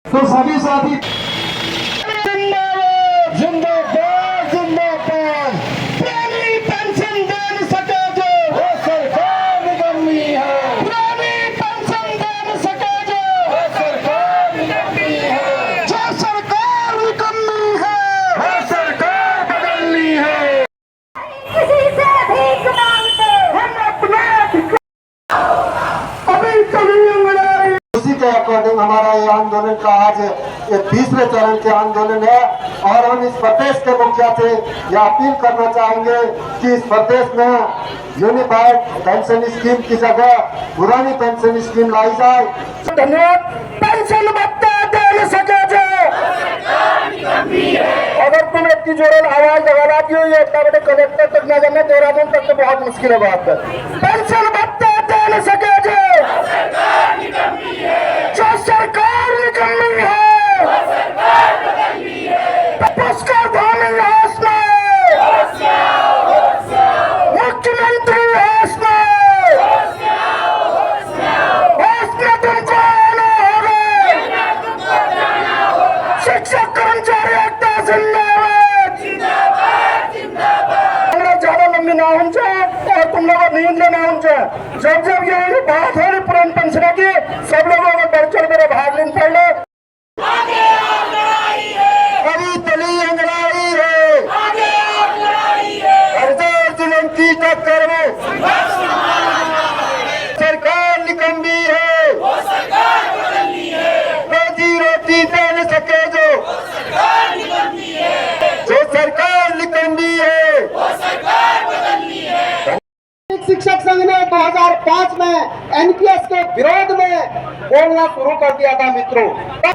तो सभी साथी जिंदाबाद जिंदाबाद पुरानी पेंशन दे न सके जो वो सरकार निकम्मी है। पुरानी पेंशन दे न सके जो वो सरकार निकम्मी है। जो सरकार निकम्मी है वो सरकार बदलनी है। किसी से भीख मांगते हम अपने अभी कभी अंग्रेजी उसी के अकॉर्डिंग हमारा ये आंदोलन का आज ये 20वें चरण के आंदोलन है और हम इस प्रदेश के मुखिया से यह अपील करना चाहेंगे कि इस प्रदेश में यूनिफाइड पेंशन स्कीम की जगह पुरानी पेंशन स्कीम लाई जाए। धन्यवाद। पेंशन भत्ता दे न सके जो अगर तुम इतनी जोर आवाज लगा लाती हो ये इतना बड़े कलेक्टर तक न जाना देहरादून तक तो बहुत मुश्किल है बात। पेंशन भत्ता दे न सके जो सरकार निकम्मी है पुरस्कार धामी हास में मुख्यमंत्री हास में तुमको आना होगा। शिक्षक कर्मचारी एकता जिंदाबाद। ज्यादा लंबी ना होनी चाहिए और तुम लोगों को नींद लेना होनी चाहिए। जब जब ये बात हो रही पुरानी पेंशन की सब लोगों को बढ़ चढ़ मेरे भाग लेने पड़ लो। अभी तली अंगड़ाई है अर्जुन की टक्कर में सरकार निकम्मी है। रोजी रोटी दे न सके जो सरकार निकम्मी है। शिक्षक संघ ने 2005 में एनपीएस के विरोध में बोलना शुरू कर दिया था मित्रों।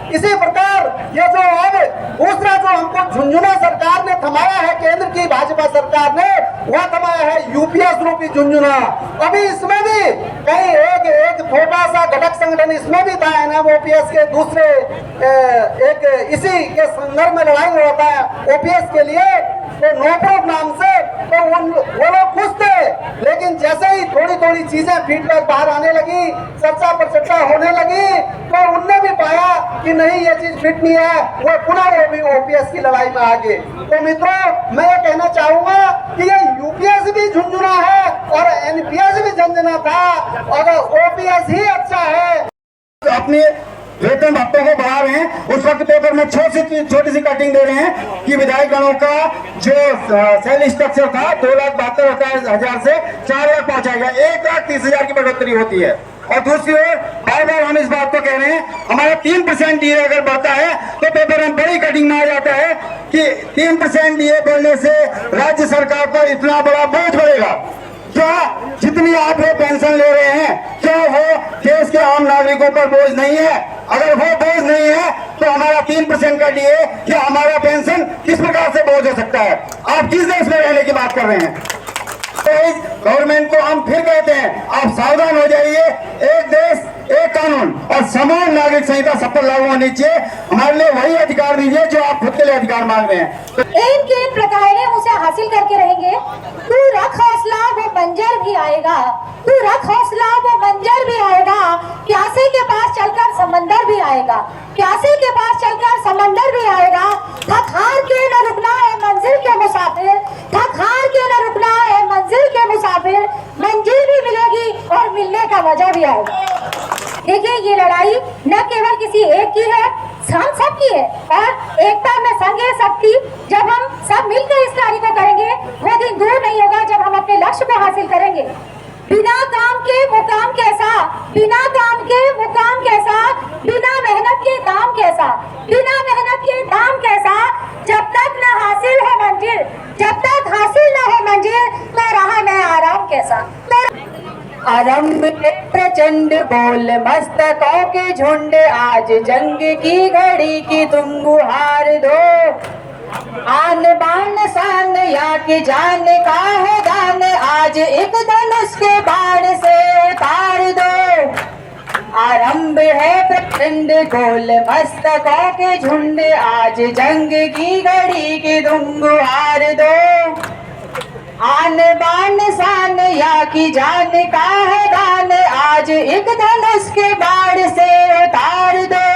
इसी प्रकार ये जो अब दूसरा जो हमको झुंझुना सरकार ने थमाया है केंद्र की भाजपा सरकार ने वह थमाया है यूपीएस रूपी झुंझुना। अभी इसमें भी कहीं एक छोटा सा घटक संगठन इसमें भी था ना ओपीएस के दूसरे एक इसी के संदर्भ में लड़ाई होता है ओपीएस के लिए तो नोप्रोट नाम से तो वो लोग खुश थे लेकिन जैसे ही थोड़ी थोड़ी चीजें फीडबैक बाहर आने लगी चर्चा पर चर्चा होने लगी तो उनने भी पाया कि नहीं ये चीज फिट नहीं है वो पुनः वो भी ओपीएस की लड़ाई में आ गए। तो मित्रों मैं ये कहना चाहूंगा कि ये यूपीएस भी झुंझुना है और एनपीएस भी झंझना था अगर ओपीएस ही अच्छा है। अपने वेतन भत्तों को बढ़ा रहे हैं उस वक्त पेपर में छोटी सी कटिंग दे रहे हैं कि विधायक गणों का जो सैलरी स्ट्रक्चर था 2,72,000 से 4 लाख पहुंचा गया 1,30,000 की बढ़ोतरी होती है। और दूसरी ओर बार बार हम इस बात को कह रहे हैं हमारा 3% डीए अगर बढ़ता है तो पेपर में बड़ी कटिंग में आ जाता है कि 3% डीए बढ़ने से राज्य सरकार पर इतना बड़ा बोझ बढ़ेगा। क्या जितनी आप लोग पेंशन ले रहे हैं क्या वो देश के आम नागरिकों पर बोझ नहीं है? अगर वो बोझ नहीं है तो हमारा 3% का डीए या हमारा पेंशन किस प्रकार से बोझ हो सकता है? आप किस देश में रहने की बात कर रहे हैं? तो इस गवर्नमेंट को हम फिर कहते हैं आप सावधान हो जाइए। एक देश एक कानून और समान नागरिक संहिता सब पर लागू होनी चाहिए। हमारे लिए वही अधिकार दीजिए जो आप खुद के लिए अधिकार मांग रहे हैं। एक प्रकार है उसे हासिल करके रहेंगे। तू रख हौसला वो बंजर भी आएगा। तू रख हौसला वो बंजर भी आएगा। प्यासे के पास चलकर समंदर भी आएगा। प्यासे के पास चलकर समंदर भी आएगा। थक हार के न रुकना है मंजिल के मुसाफिर। थक हार के न रुकना है मंजिल के मुसाफिर। मंजिल भी मिलेगी और मिलने का मजा भी आएगा। देखिए ये लड़ाई न केवल किसी एक की है हम सब की है और एकता में संग है सबकी। जब हम सब मिलकर इस कार्य को करेंगे वो दिन दूर नहीं होगा जब हम अपने लक्ष्य को हासिल करेंगे। बिना काम के मुकाम कैसा, बिना काम के मुकाम कैसा, बिना मेहनत के दाम कैसा, बिना मेहनत के दाम कैसा। जब तक न हासिल हो मंजिल, जब तक हासिल न हो मंजिल तो रहा न आराम कैसा। आरंभ प्रचंड बोल मस्तकों के झुंड आज जंग की घड़ी की तुम गुहार दो। आन बान शान या की जान का है दान आज एक धनुष के बाण से उतार दो। आरंभ है प्रचंड गोल मस्तकों के झुंड आज जंग की घड़ी की तुम गुहार दो। आन बान शान या की जान का है दान आज एक धनुष के बाण से उतार दो।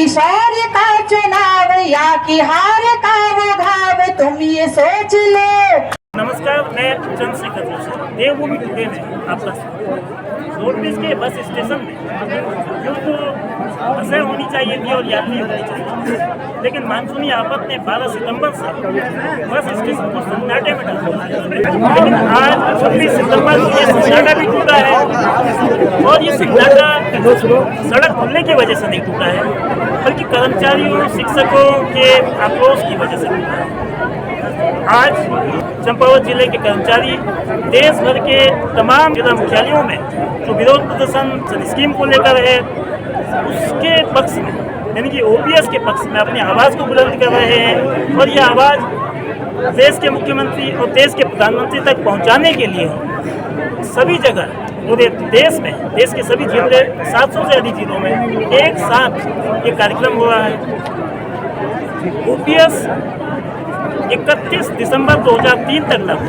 किशोर का चुनाव या कि हार का वो घाव, तुम ये सोच लो। नमस्कार, मैं चंद्रशेखर जोशी देवभूमि टुडे में आपका रोडवेज के बस स्टेशन में जो तो बसें होनी चाहिए थी और यात्री होने चाहिए, लेकिन मानसूनी आफत ने 12 सितंबर से बस स्टेशन को सन्नाटे में डाल दिया। लेकिन आज 26 सितंबर को ये सन्नाटा भी टूटा है और ये सन्नाटा सड़क खुलने की वजह से नहीं टूटा है, बल्कि कर्मचारियों शिक्षकों के आक्रोश की वजह से टूटा है। आज चंपावत जिले के कर्मचारी देश भर के तमाम जिला मुख्यालयों में जो विरोध प्रदर्शन स्कीम को लेकर है उसके पक्ष में, यानी कि ओपीएस के पक्ष में अपनी आवाज़ को बुलंद कर रहे हैं और यह आवाज़ देश के मुख्यमंत्री और देश के प्रधानमंत्री तक पहुंचाने के लिए सभी जगह पूरे देश में, देश के सभी जिले 700 से अधिक जिलों में एक साथ ये कार्यक्रम हो रहा है। ओपीएस 31 दिसंबर 2003 तक लागू,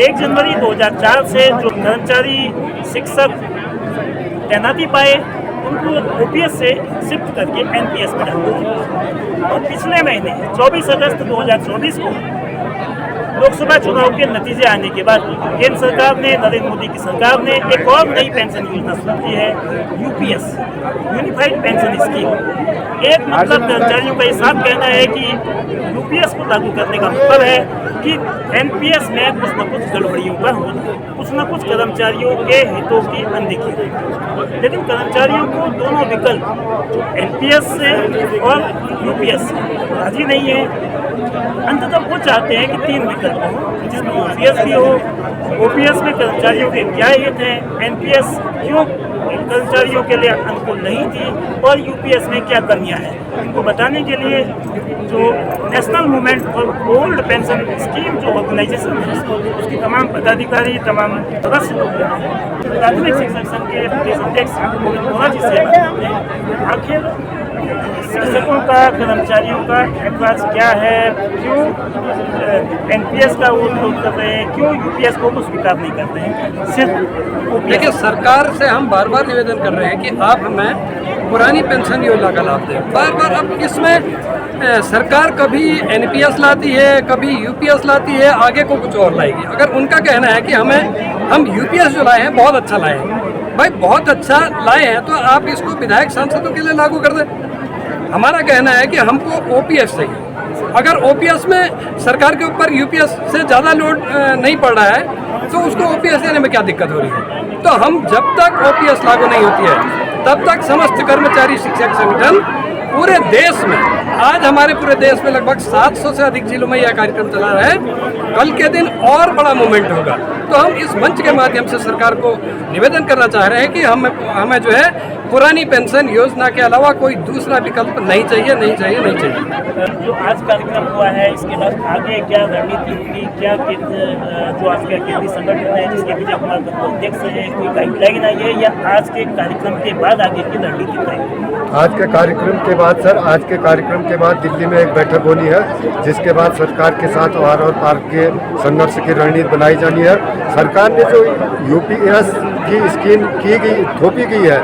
1 जनवरी 2004 से जो कर्मचारी शिक्षक तैनाती पाए उनको ओपीएस से शिफ्ट करके एनपीएस में डाल दिया। और पिछले महीने 24 अगस्त 2024 को लोकसभा चुनाव के नतीजे आने के बाद केंद्र सरकार ने, नरेंद्र मोदी की सरकार ने एक और नई पेंशन योजना शुरू की है, यूपीएस, यूनिफाइड पेंशन स्कीम। एक मतलब कर्मचारियों का ये साफ कहना है कि यूपीएस को लागू करने का मतलब है कि एनपीएस में कुछ न कुछ गड़बड़ियों का होना, कुछ न कुछ कर्मचारियों के हितों की अनदेखी। लेकिन कर्मचारियों को दोनों विकल्प एनपीएस से और यूपीएस से राजी नहीं है। अंततः वो चाहते हैं कि 3 विकल्प हो जिसमें ओपीएस भी हो। ओपीएस में कर्मचारियों के क्या हित हैं, एनपीएस क्यों कर्मचारियों के लिए अनुकूल नहीं थी और यूपीएस में क्या कमियां हैं, इनको बताने के लिए जो national movement for old pension scheme जो ऑर्गेनाइजेशन है उसकी तमाम पदाधिकारी, तमाम सदस्य लोग प्राथमिक शिक्षक संघ के प्रदेश अध्यक्ष गोविंद जी से आखिर शिक्षकों का, कर्मचारियों का एतराज क्या है, क्यों एनपीएस का वो विरोध कर रहे हैं, क्यों यूपीएस को स्वीकार नहीं कर रहे हैं। सिर्फ देखिए, सरकार से हम बार बार निवेदन कर रहे हैं कि आप हमें पुरानी पेंशन योजना का लाभ दें। बार बार अब इसमें सरकार कभी एनपीएस लाती है, कभी यूपीएस लाती है, आगे को कुछ और लाएगी। अगर उनका कहना है कि हम यूपीएस जो लाए हैं बहुत अच्छा लाए हैं, भाई बहुत अच्छा लाए हैं तो आप इसको विधायक सांसदों के लिए लागू कर दें। हमारा कहना है कि हमको ओपीएस चाहिए। अगर ओपीएस में सरकार के ऊपर यूपीएस से ज़्यादा लोड नहीं पड़ रहा है तो उसको ओपीएस देने में क्या दिक्कत हो रही है। तो हम जब तक ओपीएस लागू नहीं होती है तब तक समस्त कर्मचारी शिक्षक संगठन पूरे देश में, आज हमारे पूरे देश में लगभग 700 से अधिक जिलों में यह कार्यक्रम चला रहा है। कल के दिन और बड़ा मूवमेंट होगा। तो हम इस मंच के माध्यम से सरकार को निवेदन करना चाह रहे हैं कि हमें जो है पुरानी पेंशन योजना के अलावा कोई दूसरा विकल्प नहीं चाहिए, नहीं चाहिए, नहीं चाहिए। जो आज कार्यक्रम हुआ है इसके बाद आगे क्या रणनीति होगी, क्या जो आज का केंद्रीय संगठन है जिसके विजय कुमार दत्ता अध्यक्ष है, कोई गाइडलाइन आई है या आज के कार्यक्रम के बाद आगे की रणनीति तय? आज के कार्यक्रम के बाद सर, आज के कार्यक्रम के बाद दिल्ली में एक बैठक होनी है जिसके बाद सरकार के साथ और पार के संघर्ष की रणनीति बनाई जानी है। सरकार ने जो यूपीएस की स्कीम की गई, थोपी गई है,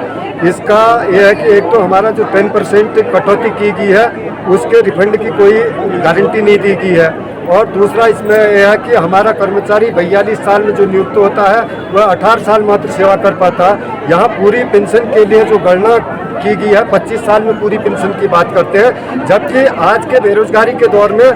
इसका यह है कि एक तो हमारा जो 10% कटौती की गई है उसके रिफंड की कोई गारंटी नहीं दी गई है, और दूसरा इसमें यह है कि हमारा कर्मचारी 42 साल में जो नियुक्त होता है वह 18 साल मात्र सेवा कर पाता है। यहाँ पूरी पेंशन के लिए जो गणना की गई है 25 साल में पूरी पेंशन की बात करते हैं, जबकि आज के बेरोजगारी के दौर में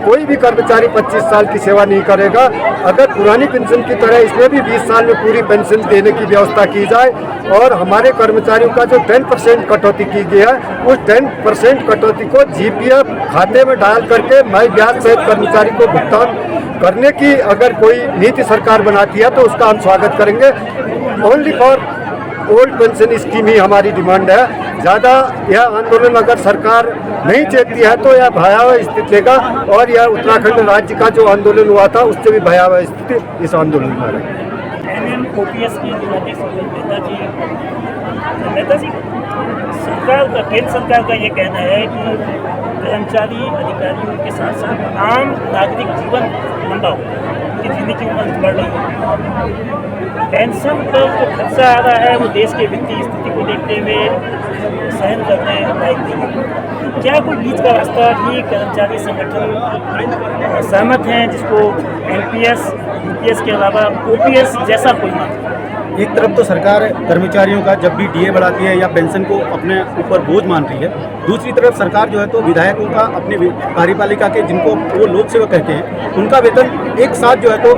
कोई भी कर्मचारी 25 साल की सेवा नहीं करेगा। अगर पुरानी पेंशन की तरह इसमें भी 20 साल में पूरी पेंशन देने की व्यवस्था की जाए और हमारे कर्मचारियों का जो 10% कटौती की गई है उस 10% कटौती को जीपीएफ खाते में डाल करके मैं ब्याज सहित कर्मचारी को भुगतान करने की अगर कोई नीति सरकार बनाती है तो उसका हम स्वागत करेंगे। Only for old pension scheme ही हमारी डिमांड है। ज़्यादा यह आंदोलन अगर सरकार नहीं चेतती है तो यह भयावह स्थिति लेगा, और यह उत्तराखंड राज्य का जो आंदोलन हुआ था उससे भी भयावह स्थिति इस आंदोलन में है। ओपीएस की नेताजी सरकार का, केंद्र सरकार का ये कहना है कि कर्मचारी अधिकारियों के साथ साथ आम नागरिक जीवन लंबा हो, उनकी जीने की उम्र बढ़ रही है। पेंशन पर जो खर्चा आ रहा है वो देश के वित्तीय स्थिति को देखते हुए सहन करने लायक नहीं है। क्या कोई बीच का रास्ता भी कर्मचारी संगठन सहमत हैं जिसको एनपीएस, यूपीएस के अलावा ओपीएस जैसा कोई मत? एक तरफ तो सरकार कर्मचारियों का जब भी डीए बढ़ाती है या पेंशन को अपने ऊपर बोझ मानती है, दूसरी तरफ सरकार जो है तो विधायकों का अपनी कार्यपालिका के जिनको वो लोक सेवक कहते हैं उनका वेतन एक साथ जो है तो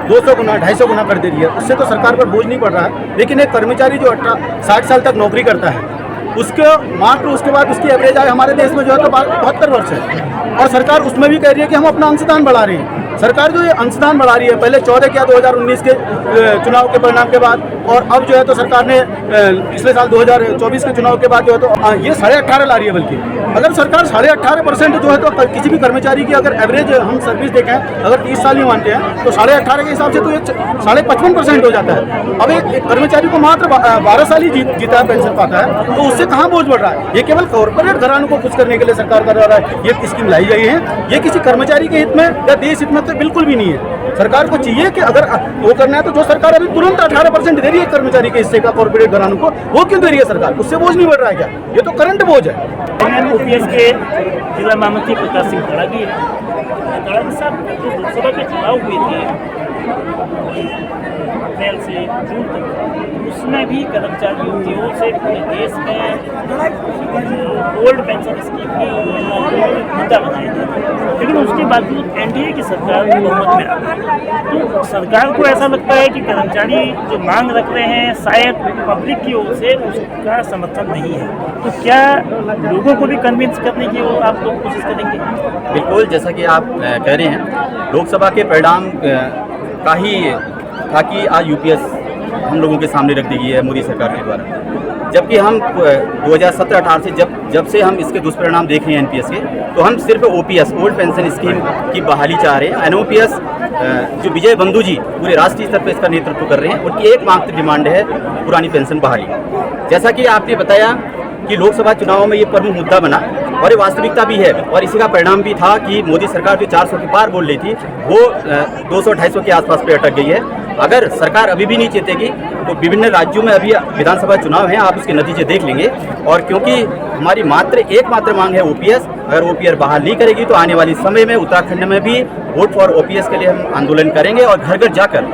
200 गुना 250 गुना कर दे रही है। उससे तो सरकार पर बोझ नहीं पड़ रहा है, लेकिन एक कर्मचारी जो 60 साल तक नौकरी करता है उसके मात्र उसके बाद उसकी एवरेज आय हमारे देश में जो है तो 72 वर्ष है और सरकार उसमें भी कह रही है कि हम अपना अंशदान बढ़ा रहे हैं। सरकार जो ये अंशदान बढ़ा रही है पहले 14 किया 2019 के चुनाव के परिणाम के बाद, और अब जो है तो सरकार ने पिछले साल 2024 के चुनाव के बाद जो है तो ये 18.5 ला रही है। बल्कि अगर सरकार 18.5% जो है तो किसी भी कर्मचारी की अगर एवरेज हम सर्विस देखें अगर 30 साल ही मानते हैं तो 18.5 के हिसाब से तो ये 55.5% हो जाता है। अब एक कर्मचारी को मात्र 12 साल ही जीता है पेंशन पाता है, तो उससे कहाँ बोझ बढ़ रहा है? ये केवल कॉर्पोरेट घरानों को खुश करने के लिए सरकार कर रहा है ये स्कीम लाई गई है। ये किसी कर्मचारी के हित में या देश हित में तो बिल्कुल भी नहीं है। सरकार को चाहिए कि अगर वो करना है तो जो सरकार अभी तुरंत 18% दे रही है कर्मचारी के हिस्से का कॉर्पोरेट घरानों को, वो क्यों दे रही है सरकार? उससे बोझ नहीं बढ़ रहा है क्या? ये तो करंट बोझ है। ओपीएस के जिला महामंत्री प्रकाश सिंह तड़ागी साहब जो लोकसभा के चुनाव हुए थे अप्रैल से जून तक, उसमें भी कर्मचारियों की ओर से पूरे देश में ओल्ड पेंशन स्कीम की मुद्दा बनाया था, लेकिन उसके बावजूद एनडीए की सरकार बहुमत में आ गई। तो सरकार को ऐसा लगता है कि कर्मचारी जो मांग रख रहे हैं शायद पब्लिक की ओर से उसका समर्थन नहीं है, तो क्या लोगों को भी कन्विंस करने की आप लोग कोशिश करेंगे? बिल्कुल, जैसा कि आप कह रहे हैं लोकसभा के परिणाम का ही था कि आज यूपीएस हम लोगों के सामने रख दी गई है मोदी सरकार के द्वारा, जबकि हम 2017-18 से जब से हम इसके दुष्परिणाम देख रहे हैं एनपीएस के, तो हम सिर्फ ओपीएस ओल्ड पेंशन स्कीम की बहाली चाह रहे हैं। एनओपीएस जो विजय बंधु जी पूरे राष्ट्रीय स्तर पर इसका नेतृत्व कर रहे हैं, उनकी एकमात्र डिमांड है पुरानी पेंशन बहाली। जैसा कि आपने बताया कि लोकसभा चुनाव में ये प्रमुख मुद्दा बना और ये वास्तविकता भी है, और इसी का परिणाम भी था कि मोदी सरकार जो 400 की पार बोल रही थी वो 200-250 के आसपास पे अटक गई है। अगर सरकार अभी भी नहीं चेतेगी तो विभिन्न राज्यों में अभी विधानसभा चुनाव हैं, आप उसके नतीजे देख लेंगे। और क्योंकि हमारी एकमात्र मांग है ओपीएस, अगर ओपीएस बहाल नहीं करेगी तो आने वाले समय में उत्तराखंड में भी वोट फॉर ओपीएस के लिए हम आंदोलन करेंगे और घर घर जाकर,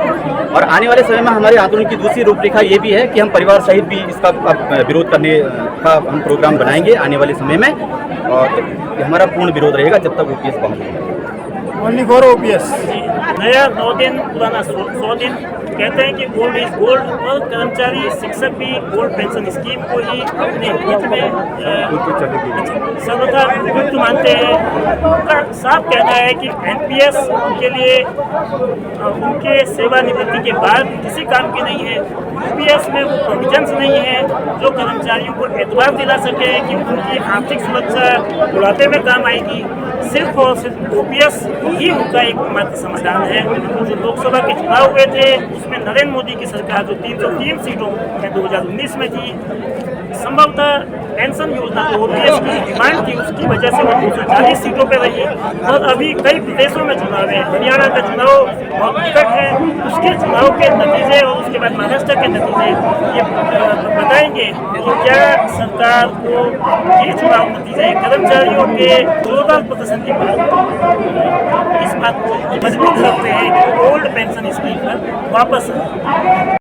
और आने वाले समय में हमारे आंदोलन की दूसरी रूपरेखा ये भी है कि हम परिवार सहित भी इसका विरोध करने का हम प्रोग्राम बनाएंगे आने वाले समय में, और हमारा पूर्ण विरोध रहेगा जब तक ओपीएस बहाल नहीं होगा। Only for OPS. नया 9 दिन पुराना 100 दिन कहते हैं कि ओल्ड इज गोल्ड, और कर्मचारी शिक्षक भी ओल्ड पेंशन स्कीम को ही अपने हित में सर्वथा उपयुक्त मानते हैं। उनका साफ कहना है कि एनपीएस उनके लिए उनके सेवानिवृत्ति के बाद किसी काम की नहीं है। यूपीएस में वो प्रोविजंस नहीं है जो कर्मचारियों को एतबार दिला सके कि उनकी आर्थिक सुरक्षा बुढ़ापे में काम आएगी। सिर्फ और सिर्फ ओपीएस ही उनका एकमात्र समाधान है। जो लोकसभा के चुनाव हुए थे उसमें नरेंद्र मोदी की सरकार जो 303 सीटों में 2019 में थी, संभवतः पेंशन योजना जो ओपीएस की डिमांड थी उसकी वजह से वो 240 सीटों पर रही। और अभी कई प्रदेशों में चुनाव है, हरियाणा का चुनाव बहुत निकट है, उसके चुनाव के नतीजे और उसके बाद महाराष्ट्र के नतीजे ये बताएंगे कि क्या सरकार को ये चुनाव नतीजे कर्मचारियों के जोरदार प्रदर्शन के बाद इस बात को मजबूत करते हैं कि ओल्ड पेंशन स्कीम पर वापस